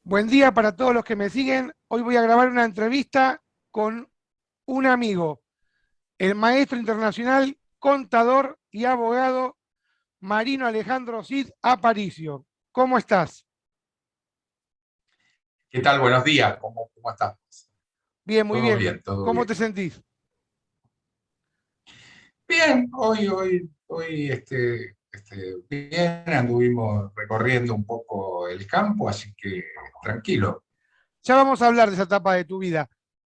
Buen día para todos los que me siguen. Hoy voy a grabar una entrevista con un amigo, el maestro internacional, contador y abogado Marino Alejandro Cid Aparicio. ¿Cómo estás? ¿Qué tal? Buenos días. ¿Cómo estás? Bien, muy Todo bien. bien, todo ¿Cómo bien. te sentís? Bien, hoy bien, anduvimos recorriendo un poco el campo, así que tranquilo. Ya vamos a hablar de esa etapa de tu vida.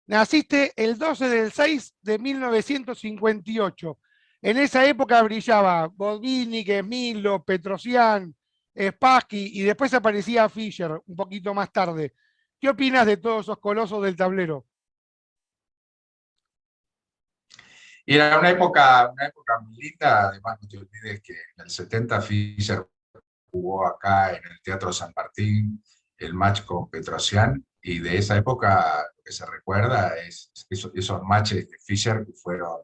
Naciste el 12 del 6 de 1958. En esa época brillaba Botvinnik, Milo, Petrosian, Spassky y después aparecía Fischer un poquito más tarde. ¿Qué opinas de todos esos colosos del tablero? Y era una época muy linda, además no te olvides que en el 70 Fischer jugó acá en el Teatro San Martín el match con Petrosian, y de esa época lo que se recuerda es esos matches de Fischer que fueron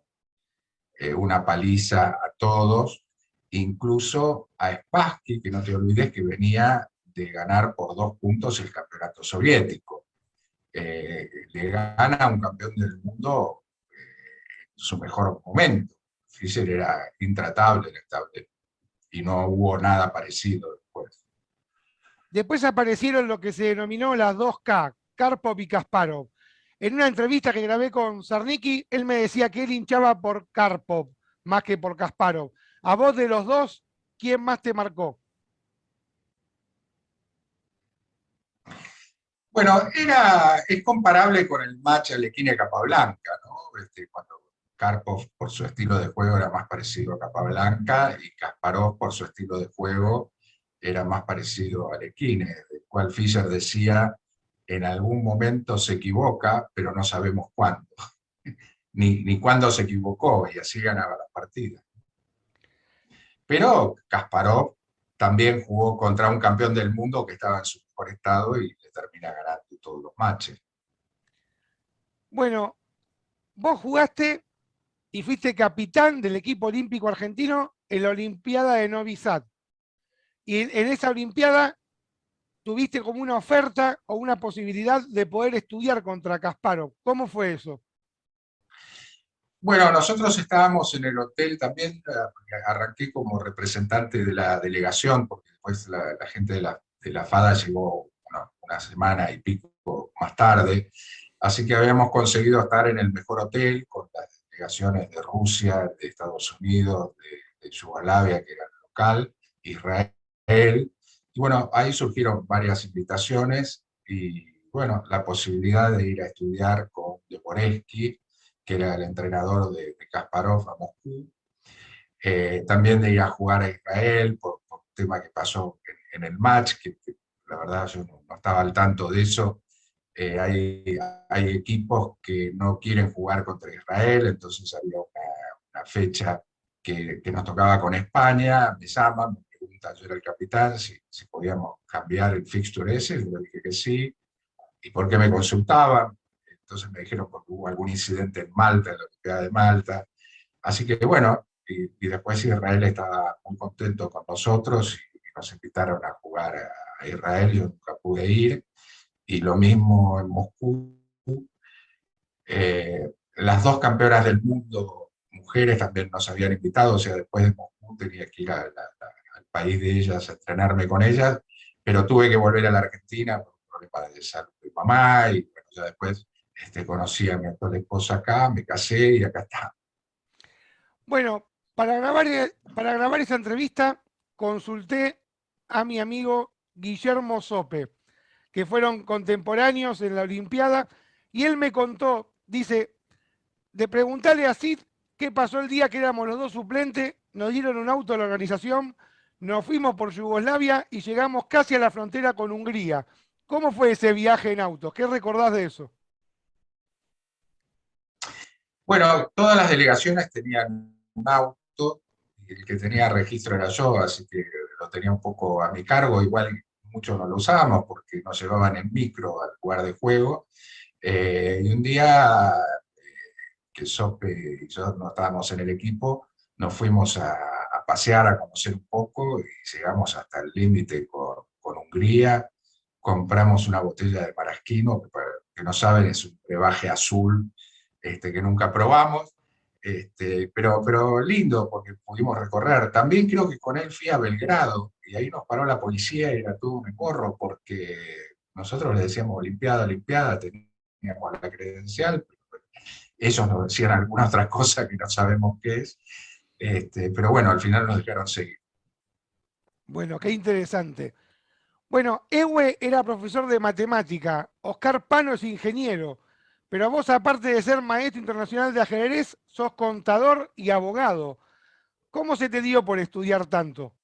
una paliza a todos, incluso a Spassky, que no te olvides que venía de ganar por 2 puntos el campeonato soviético. Le gana a un campeón del mundo en su mejor momento. Fischer era intratable en el tablero y no hubo nada parecido después. Después aparecieron lo que se denominó las 2K, Karpov y Kasparov. En una entrevista que grabé con Sarnicki, él me decía que él hinchaba por Karpov más que por Kasparov. A vos de los dos, ¿quién más te marcó? Bueno, es comparable con el match Alekhine-Capablanca, ¿no? Cuando Karpov por su estilo de juego era más parecido a Capablanca y Kasparov por su estilo de juego era más parecido a Alekhine, del cual Fischer decía, en algún momento se equivoca, pero no sabemos cuándo, ni cuándo se equivocó, y así ganaba las partidas. Pero Kasparov también jugó contra un campeón del mundo que estaba en su mejor estado y le termina ganando todos los matches. Bueno, vos jugaste y fuiste capitán del equipo olímpico argentino en la Olimpiada de Novi Sad. Y en esa Olimpiada tuviste como una oferta o una posibilidad de poder estudiar contra Kasparov. ¿Cómo fue eso? Bueno, nosotros estábamos en el hotel también, arranqué como representante de la delegación, porque después la gente de la FADA llegó una semana y pico más tarde, así que habíamos conseguido estar en el mejor hotel con las delegaciones de Rusia, de Estados Unidos, de Yugoslavia, que era el local, Israel, y bueno, ahí surgieron varias invitaciones y bueno, la posibilidad de ir a estudiar con Dvoretzky, que era el entrenador de Kasparov a Moscú, también de ir a jugar a Israel por un tema que pasó en el match, que la verdad yo no estaba al tanto de eso. Hay equipos que no quieren jugar contra Israel, entonces había una fecha que nos tocaba con España, me llaman, me preguntan, yo era el capitán, si podíamos cambiar el fixture ese, yo le dije que sí, y por qué me consultaban. Entonces me dijeron porque hubo algún incidente en Malta, en la Olimpiada de Malta. Así que bueno, y después Israel estaba muy contento con nosotros y nos invitaron a jugar a Israel, yo nunca pude ir. Y lo mismo en Moscú. Las dos campeonas del mundo, mujeres, también nos habían invitado, o sea, después de Moscú tenía que ir al país de ellas a entrenarme con ellas, pero tuve que volver a la Argentina por un problema de salud de mamá, y bueno, ya después conocí a mi actual esposa acá, me casé y acá está. Bueno, para grabar esa entrevista consulté a mi amigo Guillermo Sope, que fueron contemporáneos en la Olimpiada, y él me contó, dice, de preguntarle a Sid qué pasó el día que éramos los dos suplentes, nos dieron un auto a la organización, nos fuimos por Yugoslavia y llegamos casi a la frontera con Hungría. ¿Cómo fue ese viaje en auto? ¿Qué recordás de eso? Bueno, todas las delegaciones tenían un auto, y el que tenía registro era yo, así que lo tenía un poco a mi cargo, igual muchos no lo usábamos porque nos llevaban en micro al lugar de juego, y un día que Sope y yo no estábamos en el equipo, nos fuimos a pasear, a conocer un poco, y llegamos hasta el límite con Hungría, compramos una botella de maraschino, que para los que no saben es un brebaje azul, que nunca probamos, pero lindo porque pudimos recorrer. También creo que con él fui a Belgrado, y ahí nos paró la policía y era todo un engorro, porque nosotros le decíamos Olimpiada, Olimpiada, teníamos la credencial, ellos nos decían alguna otra cosa que no sabemos qué es, pero bueno, al final nos dejaron seguir. Bueno, qué interesante. Bueno, Ewe era profesor de matemática, Oscar Pano es ingeniero, pero vos, aparte de ser maestro internacional de ajedrez, sos contador y abogado. ¿Cómo se te dio por estudiar tanto?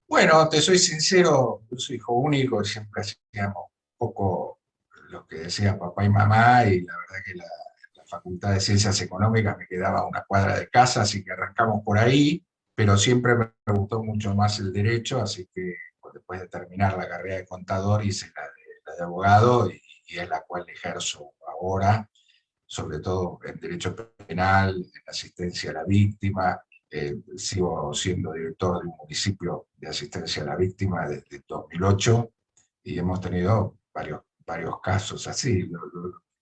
Bueno, te soy sincero, yo soy hijo único, siempre hacíamos un poco lo que decían papá y mamá, y la verdad que la Facultad de Ciencias Económicas me quedaba a una cuadra de casa, así que arrancamos por ahí, pero siempre me gustó mucho más el derecho, así que pues, después de terminar la carrera de contador hice la de abogado, y es la cual ejerzo ahora, sobre todo en derecho penal, en asistencia a la víctima. Sigo siendo director de un municipio de asistencia a la víctima desde 2008, y hemos tenido varios casos así.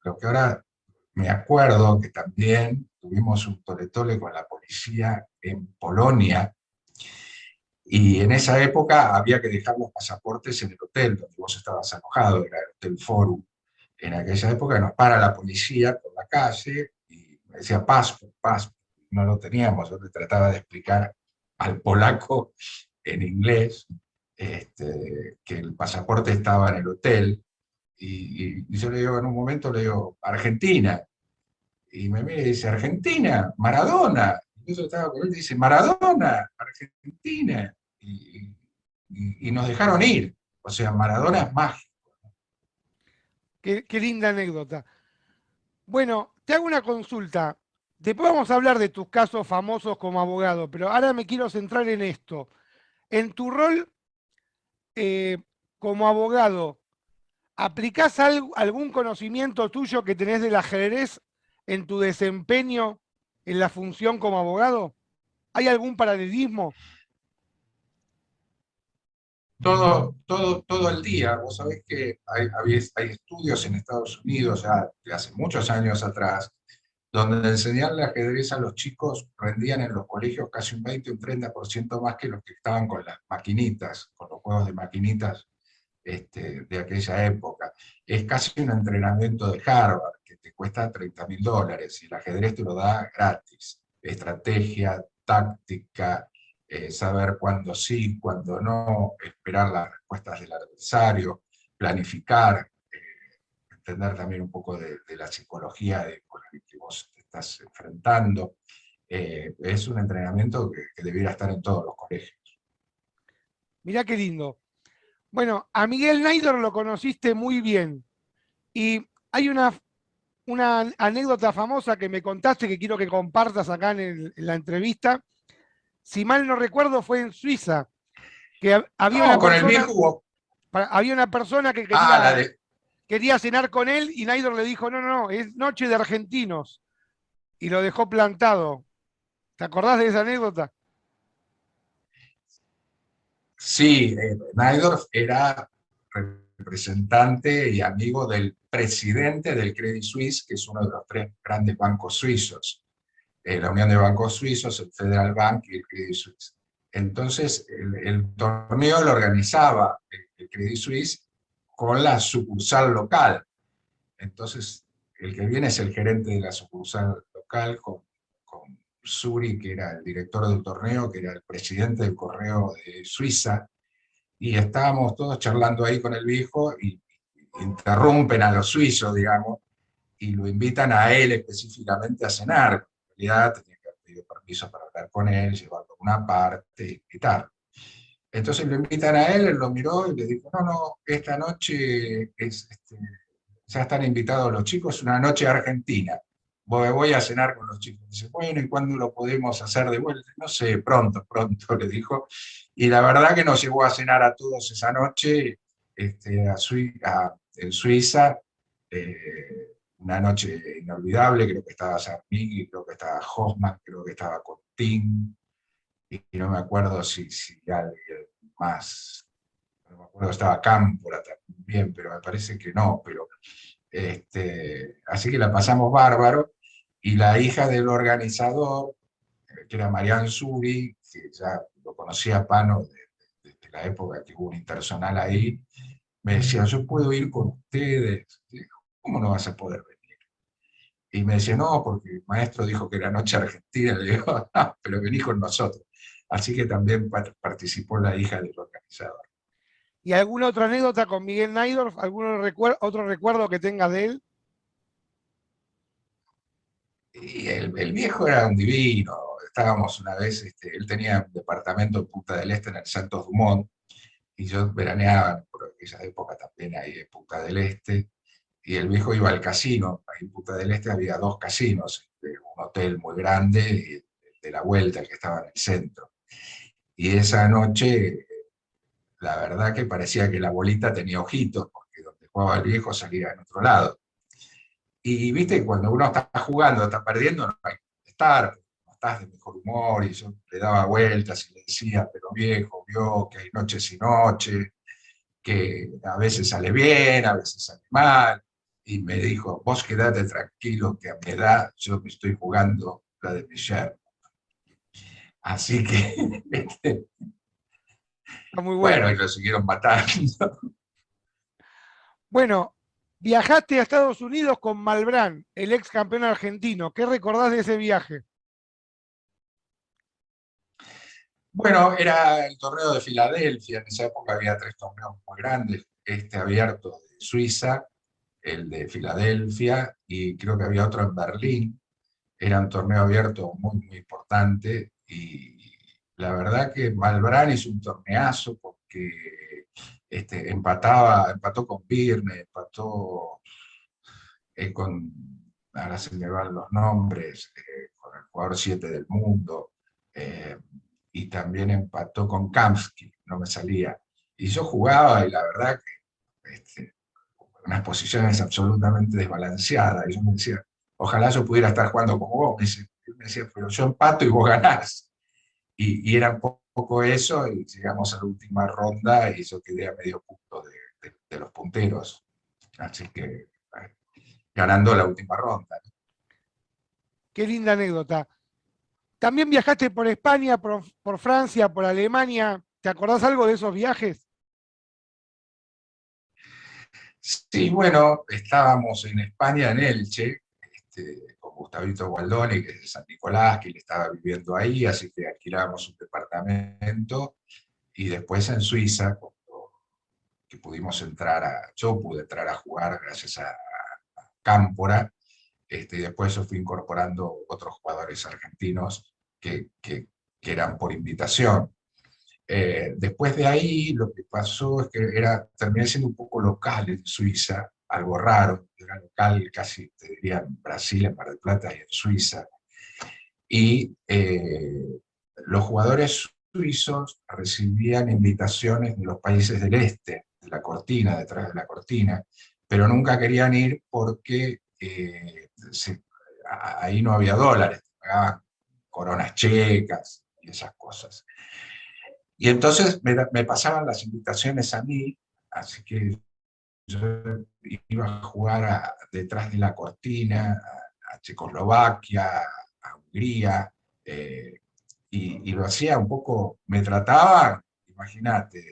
Lo que ahora me acuerdo que también tuvimos un tole-tole con la policía en Polonia, y en esa época había que dejar los pasaportes en el hotel donde vos estabas alojado, era el Hotel Forum. En aquella época nos para la policía por la calle y me decía passport, passport. No lo teníamos, yo le trataba de explicar al polaco en inglés, que el pasaporte estaba en el hotel, Y yo le digo, en un momento le digo, Argentina. Y me mira y dice, Argentina, Maradona. Y yo estaba con él y dice, Maradona, Argentina. Y nos dejaron ir. O sea, Maradona es mágico. Qué linda anécdota. Bueno, te hago una consulta. Después vamos a hablar de tus casos famosos como abogado, pero ahora me quiero centrar en esto. En tu rol eh, como abogado, ¿aplicás algún conocimiento tuyo que tenés del ajedrez en tu desempeño en la función como abogado? ¿Hay algún paralelismo? Todo el día. Vos sabés que hay estudios en Estados Unidos ya de hace muchos años atrás, donde enseñarle ajedrez a los chicos rendían en los colegios casi un 20 o un 30% más que los que estaban con las maquinitas, con los juegos de maquinitas de aquella época. Es casi un entrenamiento de Harvard, que te cuesta $30.000, y el ajedrez te lo da gratis. Estrategia, táctica, saber cuándo sí, cuándo no, esperar las respuestas del adversario, planificar, entender también un poco de la psicología con la que vos te estás enfrentando. Es un entrenamiento que debiera estar en todos los colegios. Mirá qué lindo. Bueno, a Miguel Naidor lo conociste muy bien y hay una anécdota famosa que me contaste que quiero que compartas acá en la entrevista. Si mal no recuerdo, fue en Suiza, que No, con el viejo hubo... había una persona que Ah, la de... quería cenar con él y Naidor le dijo, no, no, no, es noche de argentinos. Y lo dejó plantado. ¿Te acordás de esa anécdota? Sí, Naidorf era representante y amigo del presidente del Credit Suisse, que es uno de los tres grandes bancos suizos, la Unión de Bancos Suizos, el Federal Bank y el Credit Suisse. Entonces, el torneo lo organizaba el Credit Suisse con la sucursal local. Entonces, el que viene es el gerente de la sucursal local con Suri, que era el director del torneo, que era el presidente del Correo de Suiza, y estábamos todos charlando ahí con el viejo y interrumpen a los suizos, digamos, y lo invitan a él específicamente a cenar. En realidad tenía que haber pedido permiso para hablar con él, llevarlo a una parte y tal. Entonces lo invitan a él, él lo miró y le dijo, no, no, esta noche ya están invitados los chicos, es una noche argentina. Voy a cenar con los chicos. Dice, bueno, ¿y cuándo lo podemos hacer de vuelta? No sé, pronto, pronto, le dijo. Y la verdad que nos llevó a cenar a todos esa noche en Suiza. Una noche inolvidable, creo que estaba Sarmini, creo que estaba Hoffman, creo que estaba Contín, y no me acuerdo si alguien más, no me acuerdo, estaba Cámpora también, pero me parece que no, pero así que la pasamos bárbaro, y la hija del organizador, que era Marianne Suri, que ya lo conocía a Pano de la época que hubo un internacional ahí, me decía, yo puedo ir con ustedes. Y digo, ¿cómo no vas a poder venir? Y me decía, no, porque el maestro dijo que era noche argentina. Le digo, no, pero vení con nosotros. Así que también participó la hija del organizador. ¿Y alguna otra anécdota con Miguel Naidorf? ¿Otro recuerdo que tengas de él? Y el viejo era un divino. Estábamos una vez, él tenía un departamento en Punta del Este, en el Santos Dumont, y yo veraneaba por aquella época también ahí en Punta del Este, y el viejo iba al casino. Ahí en Punta del Este había dos casinos, un hotel muy grande y el de la vuelta, el que estaba en el centro. Y esa noche, la verdad que parecía que la bolita tenía ojitos, porque donde jugaba el viejo salía en otro lado. Y viste, cuando uno está jugando, está perdiendo, no hay que estar, no estás de mejor humor, y yo le daba vueltas y le decía, pero viejo, vio que hay noches y noches, que a veces sale bien, a veces sale mal, y me dijo, vos quedate tranquilo, que a mi edad yo me estoy jugando la de mi yerno. Así que, Está muy bueno, bueno. y lo siguieron matando. Bueno, viajaste a Estados Unidos con Malbrán, el ex campeón argentino. ¿Qué recordás de ese viaje? Bueno, era el torneo de Filadelfia, en esa época había tres torneos muy grandes, abierto Suiza, el de Filadelfia, y creo que había otro en Berlín. Era un torneo abierto muy, muy importante, y la verdad que Malbrán hizo un torneazo porque empató con Birne, empató con, ahora se me van los nombres, con el jugador 7 del mundo, eh, y también empató con Kamsky, no me salía. Y yo jugaba, y la verdad que unas posiciones absolutamente desbalanceadas, y yo me decía, ojalá yo pudiera estar jugando como vos. Me decía, pero yo empato y vos ganás. Y era un poco eso, y llegamos a la última ronda y yo quedé a medio punto de los punteros. Así que ganando la última ronda. Qué linda anécdota. También viajaste por España, por Francia, por Alemania. ¿Te acordás algo de esos viajes? Sí, bueno, estábamos en España, en Elche, con Gustavito Gualdoni, que es de San Nicolás, que él estaba viviendo ahí, así que alquilábamos un departamento, y después en Suiza, que pudimos yo pude entrar a jugar gracias a Cámpora, y después yo fui incorporando otros jugadores argentinos que eran por invitación. Después de ahí lo que pasó es que terminé siendo un poco local en Suiza, algo raro, era local casi, te diría, en Brasil, en Mar del Plata y en Suiza. Y los jugadores suizos recibían invitaciones de los países del este, de la cortina, detrás de la cortina, pero nunca querían ir porque ahí no había dólares, pagaban coronas checas y esas cosas. Y entonces me pasaban las invitaciones a mí, así que yo iba a jugar detrás de la cortina, a Checoslovaquia, a Hungría, y lo hacía un poco, me trataban, imagínate,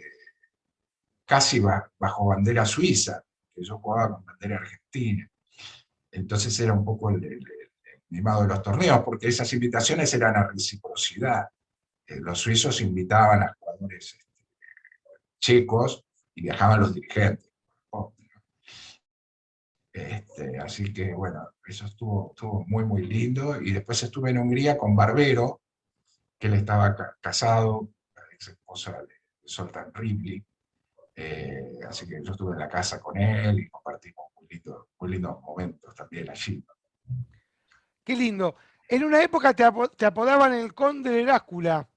casi bajo bandera suiza, que yo jugaba con bandera argentina. Entonces era un poco el mimado de los torneos, porque esas invitaciones eran a reciprocidad. Los suizos invitaban a jugadores checos y viajaban los dirigentes. Así que bueno, eso estuvo muy, muy lindo. Y después estuve en Hungría con Barbero, que él estaba casado, la ex esposa de Zoltán Ribli. Así que yo estuve en la casa con él y compartimos muy lindos momentos también allí. Qué lindo. En una época te apodaban el Conde de Drácula.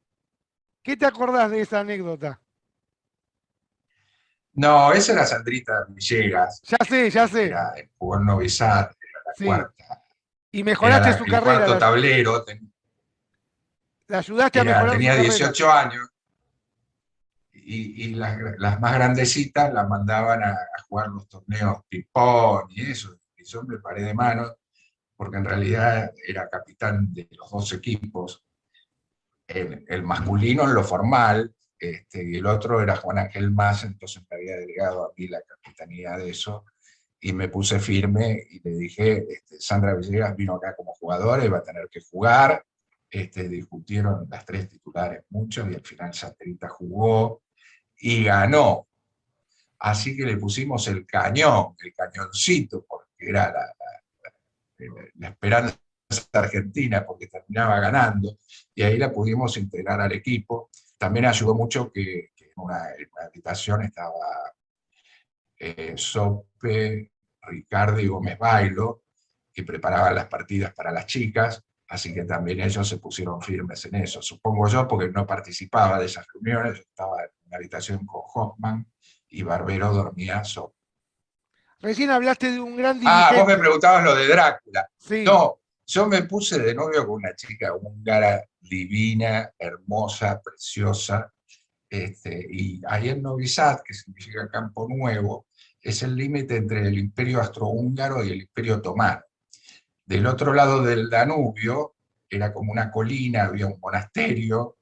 ¿Qué te acordás de esa anécdota? No, esa era Sandrita Villegas, Ya sé, ya sé. jugó en Novi Sad, era la Sí. cuarta, Y mejoraste su el carrera, cuarto tablero, la ayudaste a mejorar su tenía carrera. 18 años, y las más grandecitas las mandaban a jugar los torneos ping-pong y eso, y yo me paré de mano, porque en realidad era capitán de los dos equipos, el masculino en lo formal, y el otro era Juan Ángel Mas, entonces me había delegado a mí la capitanía de eso, y me puse firme y le dije, Sandra Villegas vino acá como jugadora y va a tener que jugar. Discutieron las tres titulares mucho, y al final Sandrita jugó y ganó. Así que le pusimos el cañón, el cañoncito, porque era la esperanza argentina, porque terminaba ganando, y ahí la pudimos integrar al equipo. También ayudó mucho que en una habitación estaba Sope, Ricardo y Gómez Bailo, que preparaban las partidas para las chicas, así que también ellos se pusieron firmes en eso. Supongo yo, porque no participaba de esas reuniones, yo estaba en una habitación con Hoffman y Barbero dormía solo. Recién hablaste de un gran Ah, vos me dirigente. preguntabas lo de Drácula. Sí. No, yo me puse de novio con una chica húngara divina, hermosa, preciosa, y ahí en Novi Sad, que significa Campo Nuevo, es el límite entre el Imperio Austrohúngaro y el Imperio Otomano. Del otro lado del Danubio era como una colina, había un monasterio,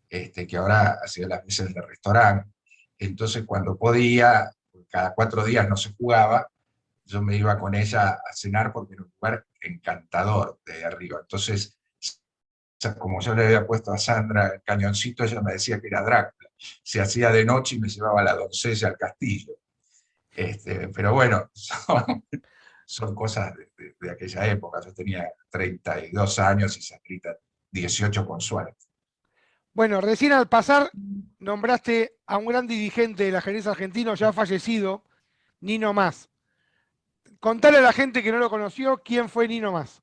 que ahora hacía las veces de restaurante. Entonces, cuando podía, cada 4 días no se jugaba, yo me iba con ella a cenar porque era un lugar encantador de arriba. Entonces, como yo le había puesto a Sandra el cañoncito, ella me decía que era Drácula. Se hacía de noche y me llevaba a la doncella al castillo. Pero bueno, son cosas de aquella época. Yo tenía 32 años y Sacrita 18 con suerte. Bueno, recién al pasar nombraste a un gran dirigente del ajedrez argentino ya fallecido, Nino Más. Contale a la gente que no lo conoció quién fue Nino Más.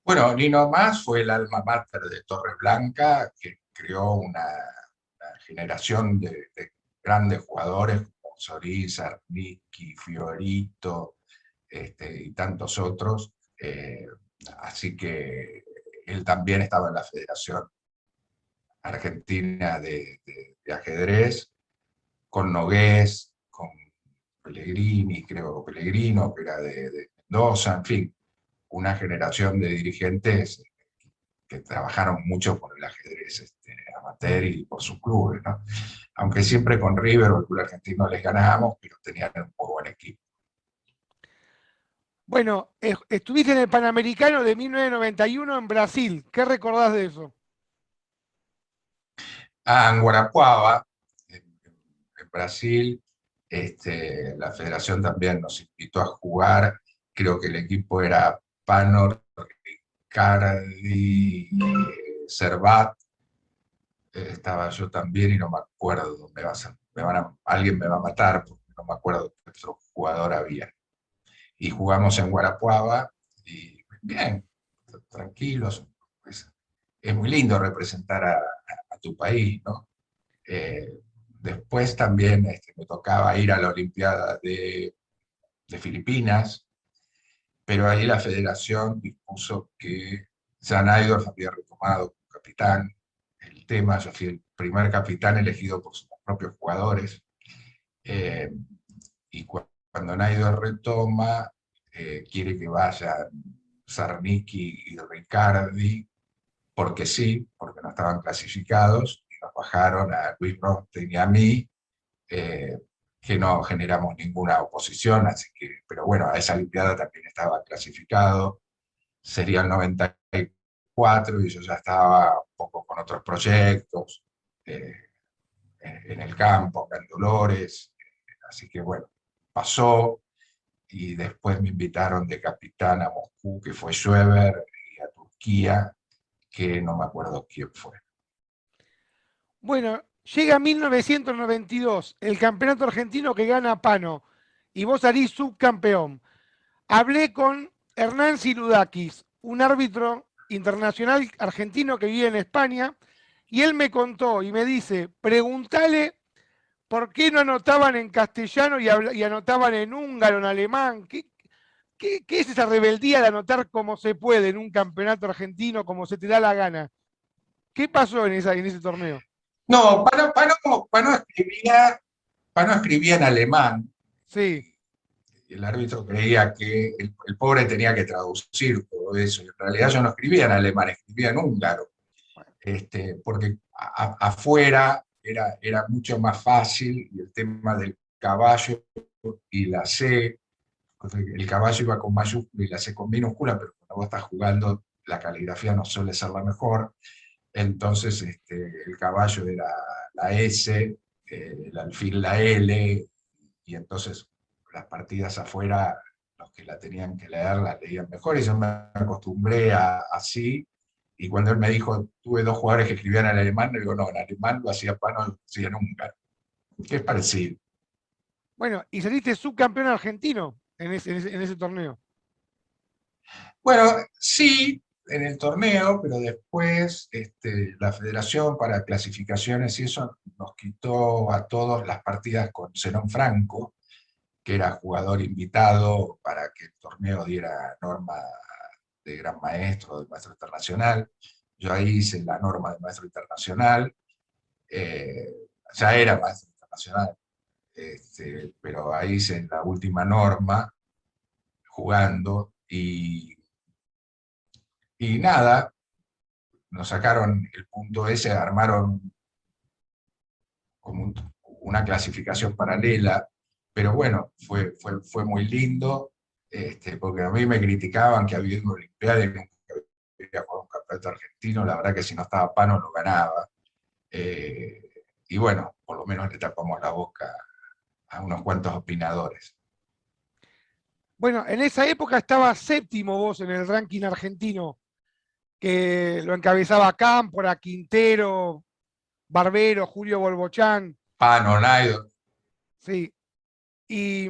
Bueno, Nino Más fue el alma mater de Torre Blanca, que creó una generación de grandes jugadores como Solís, Arnicki, Fiorito, y tantos otros. Así que él también estaba en la Federación Argentina de Ajedrez, con Nogués, con Pellegrini, creo Pellegrino, que era de Mendoza, en fin, una generación de dirigentes que trabajaron mucho por el ajedrez amateur y por sus clubes, ¿no? Aunque siempre con River o el Club Argentino les ganábamos, pero tenían un muy buen equipo. Bueno, estuviste en el Panamericano de 1991 en Brasil. ¿Qué recordás de eso? En Guarapuava, en Brasil, la federación también nos invitó a jugar, creo que el equipo era Panor, Riccardi, Servat, estaba yo también y no me acuerdo, alguien me va a matar porque no me acuerdo qué otro jugador había. Y jugamos en Guarapuava y bien, tranquilos, pues, es muy lindo representar a tu país, ¿no? Eh, Después también me tocaba ir a la Olimpiada de Filipinas, pero ahí la federación dispuso que Jan Aydorf había retomado como capitán el tema. Yo fui el primer capitán elegido por sus propios jugadores, eh, y cuando Naidorf retoma, quiere que vayan Sarnicki y Riccardi, porque sí, porque no estaban clasificados, y nos bajaron a Luis Bronstein y a mí, eh, que no generamos ninguna oposición, así que, pero bueno, a esa Olimpiada también estaba clasificado, sería el 94 y yo ya estaba un poco con otros proyectos, eh, en el campo, acá en Dolores, así que bueno, pasó, y después me invitaron de capitán a Moscú, que fue Schweber, y a Turquía, que no me acuerdo quién fue. Bueno, llega 1992, el campeonato argentino que gana Pano, y vos salís subcampeón. Hablé con Hernán Siludakis, un árbitro internacional argentino que vive en España, y él me contó y me dice, preguntale por qué no anotaban en castellano y anotaban en húngaro, en alemán. ¿Qué es esa rebeldía de anotar como se puede en un campeonato argentino, como se te da la gana? ¿Qué pasó en ese torneo? No, Pano escribía en alemán, Sí, y el árbitro creía que el pobre tenía que traducir todo eso, y en realidad yo no escribía en alemán, escribía en húngaro, porque afuera era mucho más fácil, y el tema del caballo y la C, el caballo iba con mayúscula y la C con minúscula, pero cuando vos estás jugando la caligrafía no suele ser la mejor, entonces el caballo era la S, el alfil la L, y entonces las partidas afuera, los que la tenían que leer, la leían mejor, y yo me acostumbré así, y cuando él me dijo, tuve dos jugadores que escribían en alemán, le digo, no, en alemán lo hacía Pano, lo hacía en húngaro, que es parecido. bueno, y saliste subcampeón argentino en ese torneo. Bueno, sí, en el torneo, pero después la federación para clasificaciones y eso nos quitó a todos las partidas con Zenón Franco, que era jugador invitado para que el torneo diera norma de gran maestro, de maestro internacional. Yo ahí hice la norma de maestro internacional, eh, ya era maestro internacional, pero ahí hice la última norma jugando, y nada, nos sacaron el punto ese, armaron como una clasificación paralela, pero bueno, fue muy lindo, porque a mí me criticaban que había una Olimpiada y nunca había jugado un campeonato argentino, la verdad que si no estaba Pano lo ganaba. Y bueno, por lo menos le tapamos la boca a unos cuantos opinadores. Bueno, en esa época estaba séptimo vos en el ranking argentino, que lo encabezaba Cámpora, Quintero, Barbero, Julio Bolbochán, Pano, Naido. sí. Y,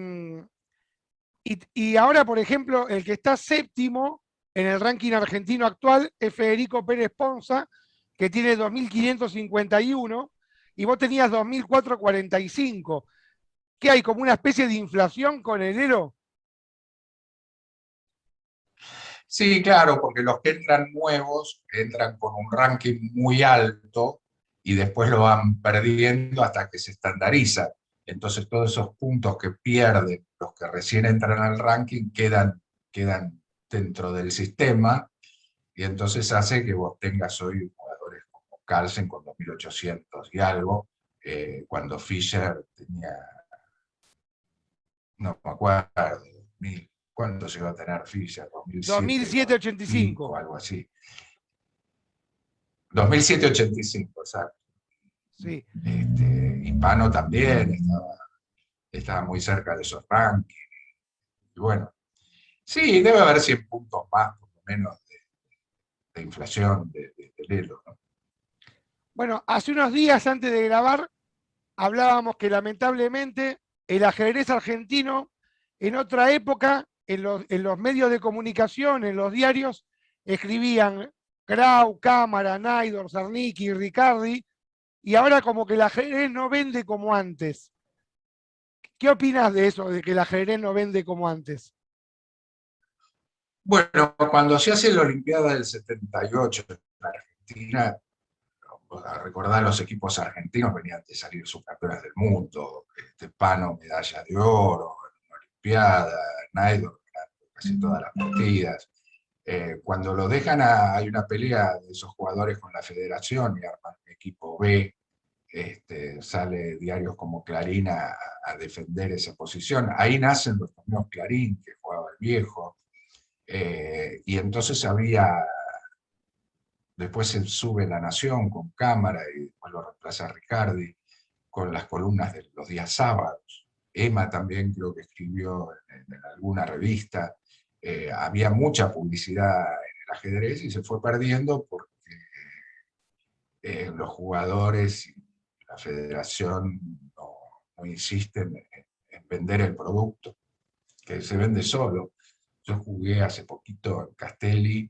y ahora, por ejemplo, el que está séptimo en el ranking argentino actual es Federico Pérez Ponza, que tiene 2.551, y vos tenías 2.445. ¿Qué hay? ¿Como una especie de inflación con enero? Sí, claro, porque los que entran nuevos entran con un ranking muy alto y después lo van perdiendo hasta que se estandariza. Entonces todos esos puntos que pierden los que recién entran al ranking quedan dentro del sistema y entonces hace que vos tengas hoy jugadores como Carlsen con 2.800 y algo, cuando Fischer tenía, no me acuerdo, 2000. ¿Cuánto llegó a tener Fischer? 2007, 2.785. 85, algo así. 2007-85, exacto. Sí. Y Pano también estaba muy cerca de esos rankings. Y bueno, sí, debe haber 100 puntos más, por lo menos, de inflación del Elo, ¿no? Bueno, hace unos días antes de grabar hablábamos que lamentablemente el ajedrez argentino en otra época, en los medios de comunicación, en los diarios, escribían Grau, Cámara, Naidor, Zarnicki, Ricardi, y ahora como que el ajedrez no vende como antes. ¿Qué opinas de eso, de que el ajedrez no vende como antes? Bueno, cuando se hace la Olimpiada del 78 en Argentina, a recordar los equipos argentinos venían de salir subcampeones del mundo, Pano medalla de oro en una Olimpiada, Naidor ganando casi todas las partidas. Cuando lo dejan, hay una pelea de esos jugadores con la federación y arman un equipo B, sale diarios como Clarín a defender esa posición. Ahí nacen los torneos Clarín, que jugaba el viejo, y entonces después se sube La Nación con Cámara y después lo reemplaza Ricardi con las columnas de los días sábados. Emma también creo que escribió en alguna revista. Había mucha publicidad en el ajedrez y se fue perdiendo porque los jugadores y la federación no insisten en vender el producto, que se vende solo. Yo jugué hace poquito en Castelli,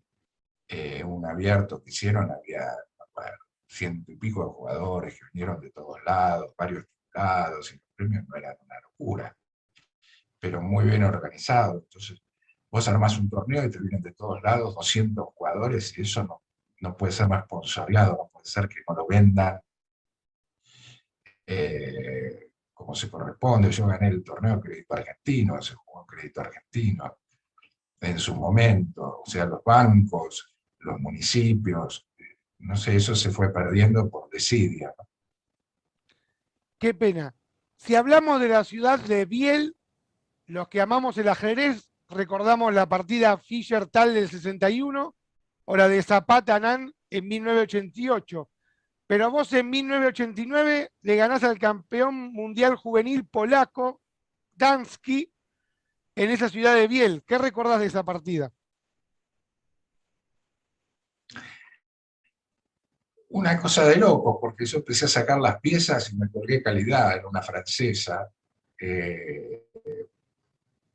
un abierto que hicieron, había, bueno, 100 y pico de jugadores que vinieron de todos lados, varios lados, y los premios no eran una locura, pero muy bien organizado. Entonces, vos armás un torneo y te vienen de todos lados 200 jugadores y eso no puede ser más sponsoreado, no puede ser que no lo vendan como se corresponde. Yo gané el torneo Crédito Argentino, se jugó Crédito Argentino en su momento, o sea, los bancos, los municipios, no sé, eso se fue perdiendo por desidia, ¿no? Qué pena. Si hablamos de la ciudad de Biel, los que amamos el ajedrez, recordamos la partida Fischer-Tal del 61 o la de Zapata-Nan en 1988. Pero vos en 1989 le ganás al campeón mundial juvenil polaco, Dansky, en esa ciudad de Biel. ¿Qué recordás de esa partida? Una cosa de loco, porque yo empecé a sacar las piezas y me colgué calidad, era una francesa, eh,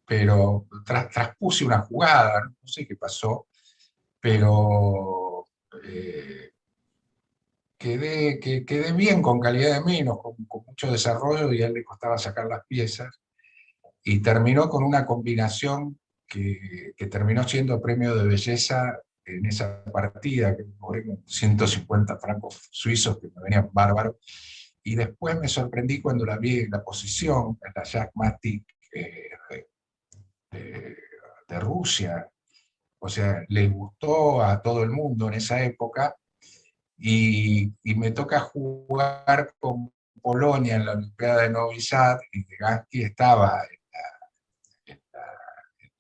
pero traspuse una jugada, no sé qué pasó, pero quedé bien con calidad de menos, con mucho desarrollo y a él le costaba sacar las piezas y terminó con una combinación que terminó siendo premio de belleza en esa partida, que cobré 150 francos suizos que me venían bárbaros, y después me sorprendí cuando la vi en la posición, en la Jackmatic de, de Rusia. O sea, le gustó a todo el mundo en esa época, y me toca jugar con Polonia en la Olimpiada de Novi Sad, y Degansky estaba en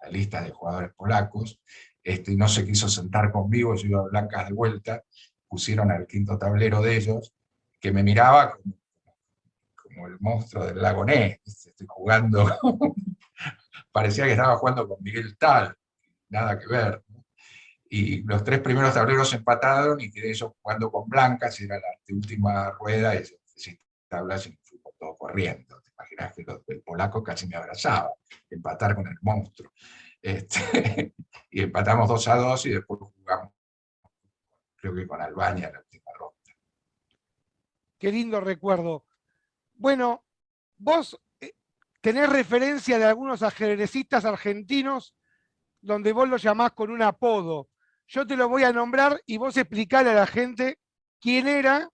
la lista de jugadores polacos, y no se quiso sentar conmigo, yo iba a blancas de vuelta, pusieron al quinto tablero de ellos, que me miraba como el monstruo del lago Ness, ¿viste? Estoy jugando, parecía que estaba jugando con Miguel Tal, nada que ver, ¿no? Y los 3 primeros tableros empataron y quedé yo jugando con blancas, y era la última rueda, y yo necesito tablas y nos fuimos todos corriendo. Te imaginas que el polaco casi me abrazaba, empatar con el monstruo. Y empatamos 2-2 y después jugamos, creo que con Albania, la última ronda. Qué lindo recuerdo. Bueno, vos tenés referencia de algunos ajedrecistas argentinos donde vos lo llamás con un apodo. Yo te lo voy a nombrar y vos explicale a la gente quién era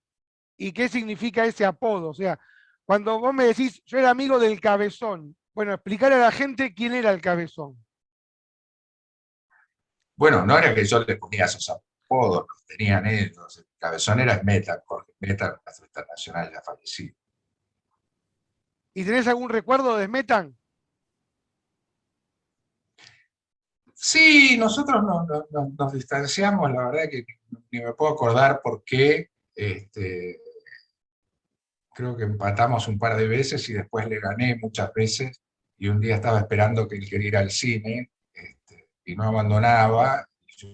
y qué significa ese apodo. O sea, cuando vos me decís, yo era amigo del Cabezón, bueno, explicarle a la gente quién era el Cabezón. Bueno, no era que yo les ponía esos apodos, los tenían ellos. El cabezón era Smetan, Jorge Smetan, nuestro internacional ya fallecido. ¿Y tenés algún recuerdo de Smetan? Sí, nosotros nos distanciamos, la verdad que ni me puedo acordar por qué. Creo que empatamos un par de veces y después le gané muchas veces, y un día estaba esperando que él quería ir al cine, y no abandonaba, y yo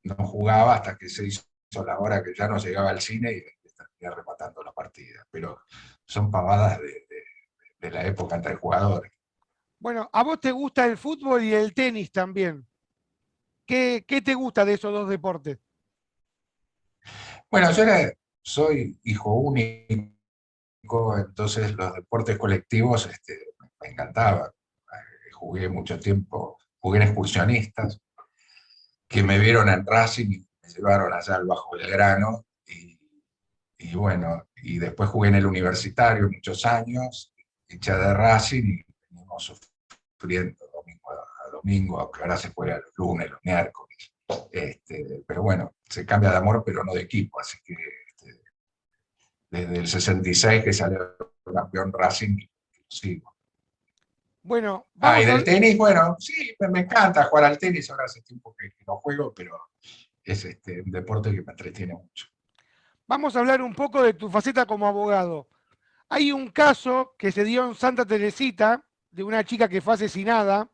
no jugaba hasta que se hizo la hora que ya no llegaba al cine y terminé rematando la partida. Pero son pavadas de la época entre jugadores. Bueno, a vos te gusta el fútbol y el tenis también. ¿Qué te gusta de esos dos deportes? Bueno, soy hijo único, entonces los deportes colectivos me encantaban. Jugué mucho tiempo, jugué en excursionistas, que me vieron en Racing y me llevaron allá al Bajo Belgrano, y bueno, y después jugué en el Universitario muchos años, hincha de Racing, y venimos sufriendo domingo a domingo, aunque ahora se juega los lunes, los miércoles. Pero bueno, se cambia de amor, pero no de equipo, así que desde el 66 que salió campeón Racing, lo sigo. Bueno, Ah, y vamos a, del tenis, bueno, sí, me encanta jugar al tenis, ahora hace tiempo que no juego, pero es un deporte que me entretiene mucho. vamos a hablar un poco de tu faceta como abogado. Hay un caso que se dio en Santa Teresita de una chica que fue asesinada,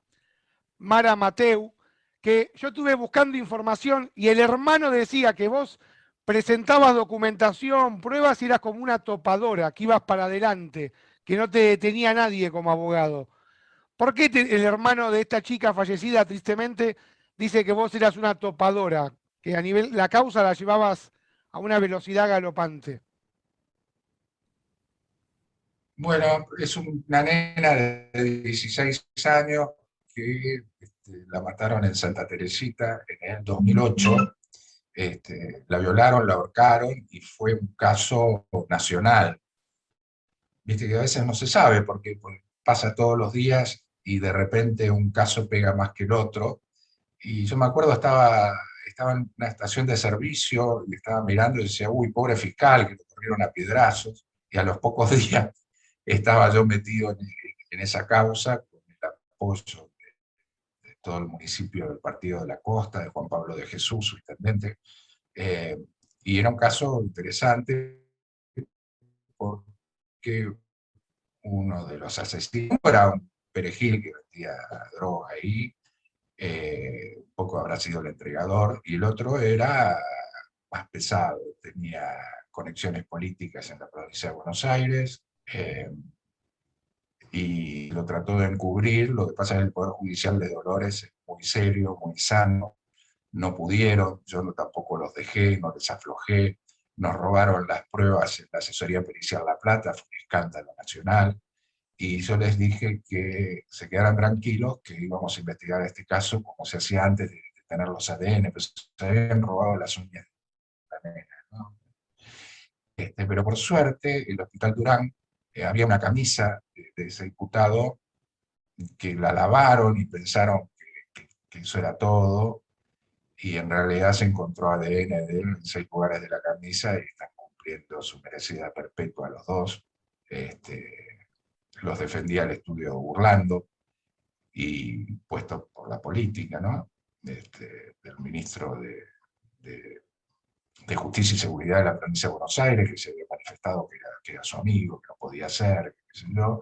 Mara Mateu, que yo estuve buscando información y el hermano decía que vos presentabas documentación, pruebas y eras como una topadora, que ibas para adelante, que no te detenía nadie como abogado. ¿Por qué el hermano de esta chica fallecida tristemente dice que vos eras una topadora, que a nivel la causa la llevabas a una velocidad galopante? Bueno, es una nena de 16 años que la mataron en Santa Teresita en el 2008. La violaron, la ahorcaron y fue un caso nacional. Viste que a veces no se sabe porque pasa todos los días y de repente un caso pega más que el otro. Y yo me acuerdo, estaba en una estación de servicio y estaba mirando y decía, uy, pobre fiscal, que lo corrieron a piedrazos. Y a los pocos días estaba yo metido en esa causa con el apoyo de todo el municipio del Partido de la Costa, de Juan Pablo de Jesús, su intendente. Eh, y era un caso interesante porque uno de los asesinos era un perejil que vendía droga ahí, un poco habrá sido el entregador, y el otro era más pesado, tenía conexiones políticas en la provincia de Buenos Aires, y lo trató de encubrir. Lo que pasa en el Poder Judicial de Dolores es muy serio, muy sano, no pudieron, yo tampoco los dejé, no les aflojé, nos robaron las pruebas en la asesoría pericial La Plata, fue un escándalo nacional, y yo les dije que se quedaran tranquilos, que íbamos a investigar este caso como se hacía antes de tener los ADN, pues se habían robado las uñas de la nena, ¿no? Pero por suerte, el Hospital Durán, había una camisa de ese diputado que la lavaron y pensaron que eso era todo, y en realidad se encontró ADN de él en 6 lugares de la camisa y están cumpliendo su merecida perpetua los dos. Los defendía el estudio Burlando, y puesto por la política, ¿no? Del ministro de Justicia y Seguridad de la provincia de Buenos Aires, que se había manifestado que era su amigo, que no podía ser, qué sé yo.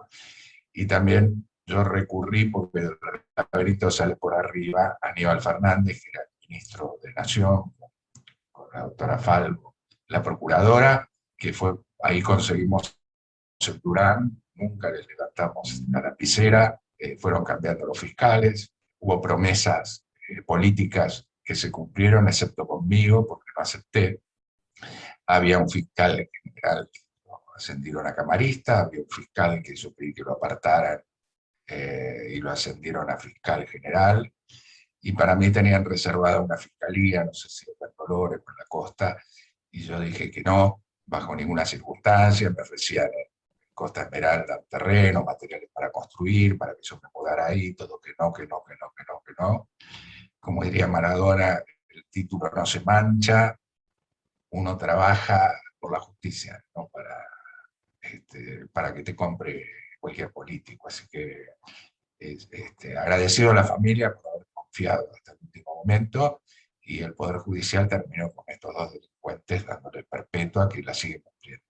Y también yo recurrí, porque el laberinto sale por arriba, a Aníbal Fernández, que era el ministro de Nación, con la doctora Falvo, la procuradora, que fue, ahí conseguimos el Durán, nunca les levantamos la lapicera, fueron cambiando los fiscales, hubo promesas políticas que se cumplieron, excepto conmigo, porque no acepté. Había un fiscal general que lo ascendieron a camarista, había un fiscal que hizo pedir que lo apartaran y lo ascendieron a fiscal general, y para mí tenían reservada una fiscalía, no sé si en Dolores o en la costa, y yo dije que no, bajo ninguna circunstancia. Me ofrecían en Costa Esmeralda terreno, materiales para construir, para que yo me mudara ahí, todo que no, que no, que no, que no, que no. Como diría Maradona, el título no se mancha, uno trabaja por la justicia, no para que te compre cualquier político. Así que agradecido a la familia por haber confiado hasta el último momento, y el Poder Judicial terminó con estos dos delincuentes dándole perpetua, que la sigue cumpliendo.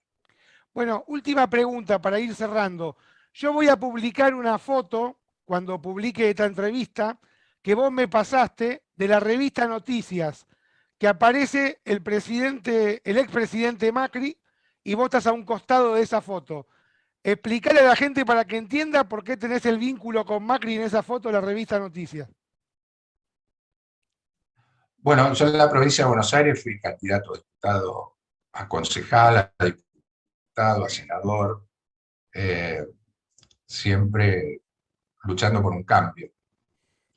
Bueno, última pregunta para ir cerrando. Yo voy a publicar una foto, cuando publique esta entrevista, que vos me pasaste de la revista Noticias, que aparece el presidente, el expresidente Macri, y vos estás a un costado de esa foto. Explicarle a la gente para que entienda por qué tenés el vínculo con Macri en esa foto de la revista Noticias. Bueno, yo en la provincia de Buenos Aires fui candidato a diputado, a concejal, a diputado, a senador, eh, siempre luchando por un cambio,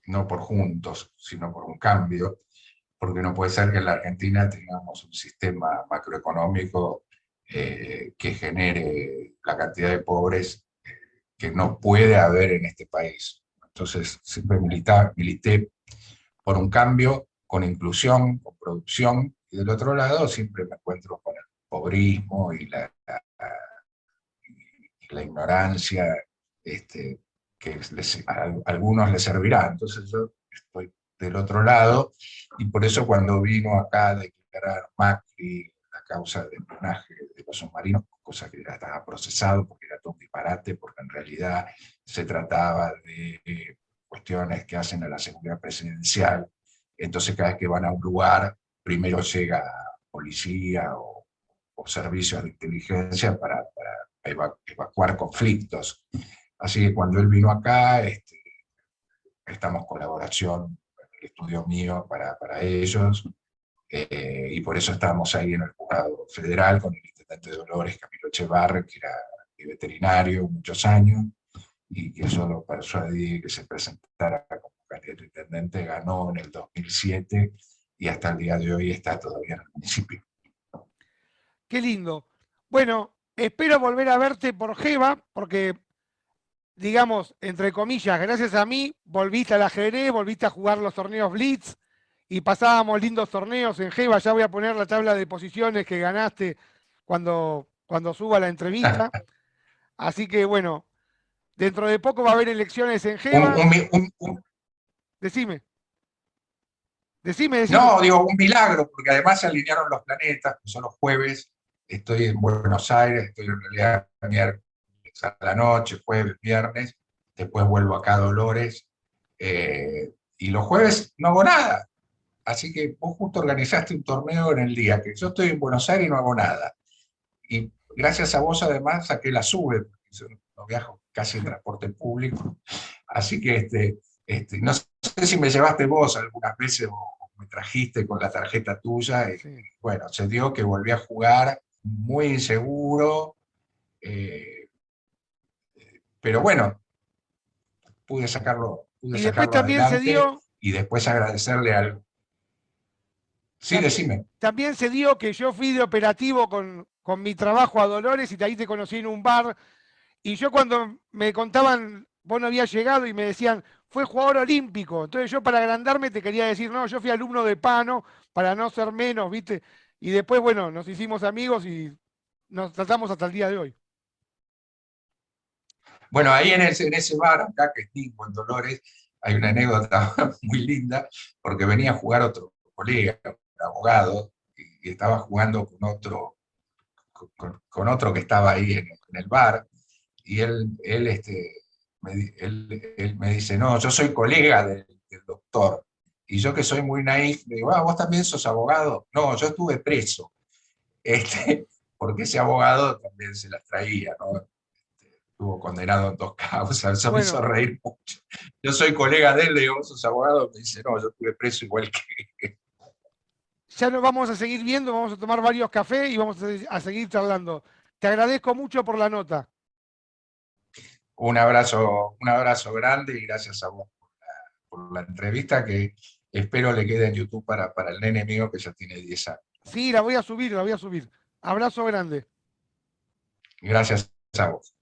no por juntos, sino por un cambio, porque no puede ser que en la Argentina tengamos un sistema macroeconómico que genere la cantidad de pobres que no puede haber en este país. Entonces siempre milité por un cambio, con inclusión, con producción, y del otro lado siempre me encuentro con el pobrismo y la ignorancia, que a algunos les servirá. Entonces yo estoy del otro lado, y por eso cuando vino acá a declarar Macri la causa del espionaje de los submarinos, cosa que ya estaba procesado porque era todo un disparate, porque en realidad se trataba de cuestiones que hacen a la seguridad presidencial. Entonces cada vez que van a un lugar, primero llega policía o servicios de inteligencia para evacuar conflictos. Así que cuando él vino acá, estamos colaboración en el estudio mío para ellos, y por eso estábamos ahí en el juzgado federal con el intendente de Dolores, Camilo Echevarri, que era veterinario muchos años, y que yo lo persuadí que se presentara como candidato a intendente, ganó en el 2007, y hasta el día de hoy está todavía en el municipio. Qué lindo. Bueno, espero volver a verte por Geva, porque, digamos, entre comillas, gracias a mí, volviste al ajedrez, volviste a jugar los torneos Blitz y pasábamos lindos torneos en Geva. Ya voy a poner la tabla de posiciones que ganaste cuando suba la entrevista. Así que, bueno, dentro de poco va a haber elecciones en Un, Geva. un, un, Decime, decime. No, digo, un milagro, porque además se alinearon los planetas, que son los jueves, estoy en Buenos Aires, estoy en realidad miércoles a la noche, jueves, viernes, después vuelvo acá a Dolores, y los jueves no hago nada. Así que vos justo organizaste un torneo en el día que yo estoy en Buenos Aires y no hago nada. Y gracias a vos además saqué la SUBE, porque yo no viajo casi en transporte público. Así que no sé si me llevaste vos algunas veces o me trajiste con la tarjeta tuya. Y, Sí. bueno, se dio que volví a jugar muy inseguro, eh, pero bueno, pude Y después sacarlo también se adelante, dio, y después agradecerle al... Sí, decime. también se dio que yo fui de operativo con mi trabajo a Dolores y de ahí te conocí en un bar. Y yo cuando me contaban, vos no habías llegado y me decían, fue jugador olímpico. Entonces yo para agrandarme te quería decir, no, yo fui alumno de Pano para no ser menos, ¿viste? Y después, bueno, nos hicimos amigos y nos tratamos hasta el día de hoy. Bueno, ahí en ese bar, acá que es Tingo, en Dolores, hay una anécdota muy linda, porque venía a jugar otro colega, un abogado, y estaba jugando con otro que estaba ahí en el bar, y él me dice, no, yo soy colega del doctor. Y yo que soy muy naif, le digo, ¿vos también sos abogado? No, yo estuve preso. Porque ese abogado también se las traía, ¿no? Estuvo condenado en 2 causas, eso me hizo Bueno, reír mucho. Yo soy colega de él, le digo, ¿vos sos abogado? Me dice, no, yo estuve preso igual que... ya nos vamos a seguir viendo, vamos a tomar varios cafés y vamos a seguir charlando. Te agradezco mucho por la nota. Un abrazo grande y gracias a vos por la entrevista que espero le quede en YouTube para el nene mío que ya tiene 10 años. Sí, la voy a subir, la voy a subir. Abrazo grande. Gracias a vos.